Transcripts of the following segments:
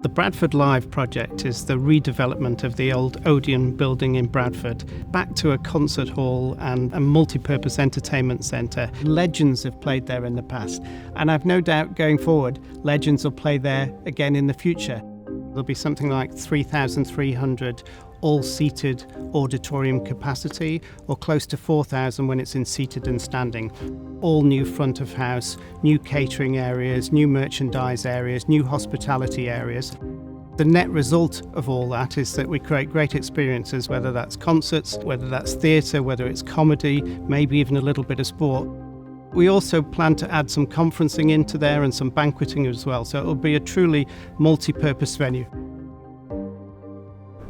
The Bradford Live project is the redevelopment of the old Odeon building in Bradford back to a concert hall and a multi-purpose entertainment centre. Legends have played there in the past, and I've no doubt going forward, legends will play there again in the future. There'll be something like 3,300 all-seated auditorium capacity, or close to 4,000 when it's in seated and standing. All new front of house, new catering areas, new merchandise areas, new hospitality areas. The net result of all that is that we create great experiences, whether that's concerts, whether that's theatre, whether it's comedy, maybe even a little bit of sport. We also plan to add some conferencing into there and some banqueting as well, so it'll be a truly multi-purpose venue.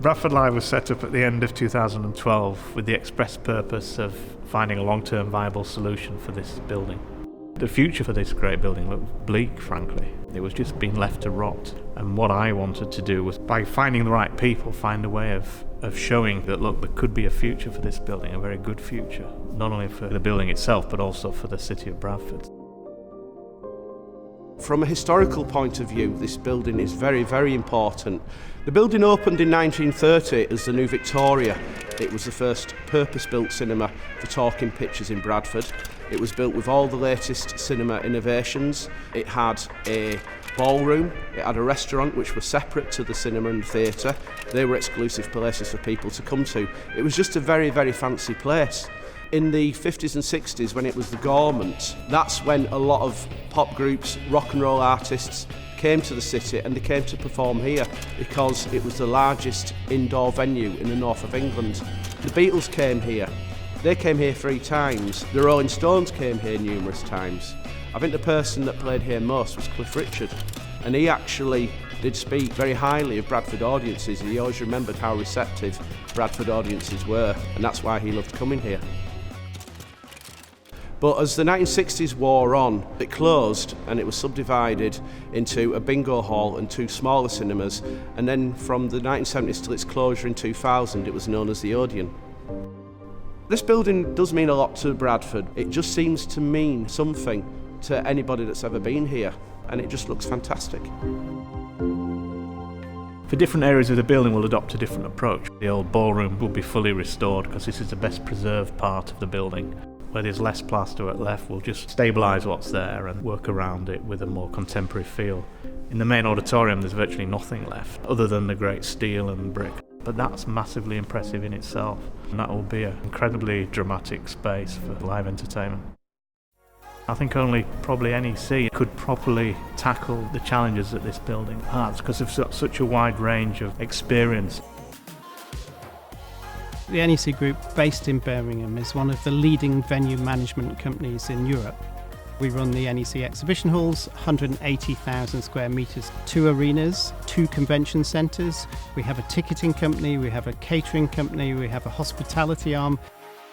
Bradford Live was set up at the end of 2012 with the express purpose of finding a long-term viable solution for this building. The future for this great building looked bleak, frankly. It was just being left to rot. And what I wanted to do was, by finding the right people, find a way of showing that, look, there could be a future for this building, a very good future, not only for the building itself, but also for the city of Bradford. From a historical point of view, this building is very, very important. The building opened in 1930 as the New Victoria. It was the first purpose-built cinema for talking pictures in Bradford. It was built with all the latest cinema innovations. It had a ballroom, it had a restaurant which were separate to the cinema and theatre. They were exclusive places for people to come to. It was just a very, very fancy place. In the 50s and 60s, when it was the Gormont, that's when a lot of pop groups, rock and roll artists came to the city, and they came to perform here because it was the largest indoor venue in the north of England. The Beatles came here. They came here 3 times. The Rolling Stones came here numerous times. I think the person that played here most was Cliff Richard, and he actually did speak very highly of Bradford audiences. He always remembered how receptive Bradford audiences were, and that's why he loved coming here. But as the 1960s wore on, it closed and it was subdivided into a bingo hall and 2 smaller cinemas, and then from the 1970s till its closure in 2000, it was known as the Odeon. This building does mean a lot to Bradford. It just seems to mean something to anybody that's ever been here, and it just looks fantastic. For different areas of the building, we'll adopt a different approach. The old ballroom will be fully restored because this is the best preserved part of the building. Where there's less plasterwork left, we'll just stabilise what's there and work around it with a more contemporary feel. In the main auditorium, there's virtually nothing left other than the great steel and brick. But that's massively impressive in itself, and that will be an incredibly dramatic space for live entertainment. I think only probably NEC could properly tackle the challenges that this building has, because it's got such a wide range of experience. The NEC Group, based in Birmingham, is one of the leading venue management companies in Europe. We run the NEC exhibition halls, 180,000 square metres, 2 arenas, 2 convention centres. We have a ticketing company, we have a catering company, we have a hospitality arm.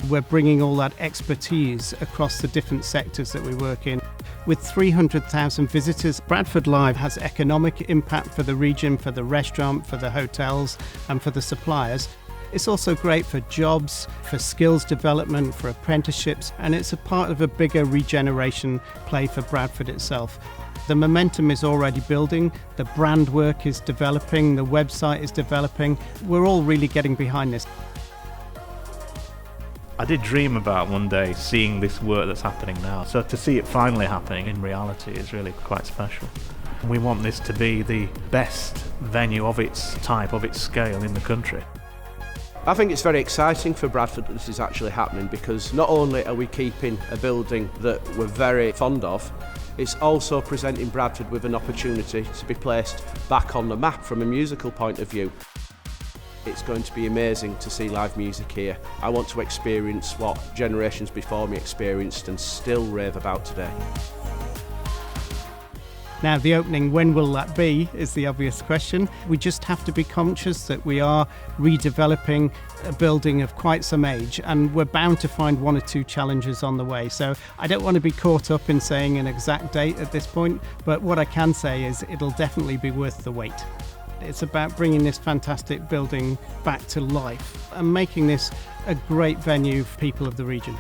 We're bringing all that expertise across the different sectors that we work in. With 300,000 visitors, Bradford Live has economic impact for the region, for the restaurant, for the hotels and for the suppliers. It's also great for jobs, for skills development, for apprenticeships, and it's a part of a bigger regeneration play for Bradford itself. The momentum is already building, the brand work is developing, the website is developing. We're all really getting behind this. I did dream about one day seeing this work that's happening now, so to see it finally happening in reality is really quite special. We want this to be the best venue of its type, of its scale in the country. I think it's very exciting for Bradford that this is actually happening, because not only are we keeping a building that we're very fond of, it's also presenting Bradford with an opportunity to be placed back on the map from a musical point of view. It's going to be amazing to see live music here. I want to experience what generations before me experienced and still rave about today. Now, the opening, when will that be, is the obvious question. We just have to be conscious that we are redeveloping a building of quite some age, and we're bound to find 1 or 2 challenges on the way. So I don't want to be caught up in saying an exact date at this point, but what I can say is it'll definitely be worth the wait. It's about bringing this fantastic building back to life and making this a great venue for people of the region.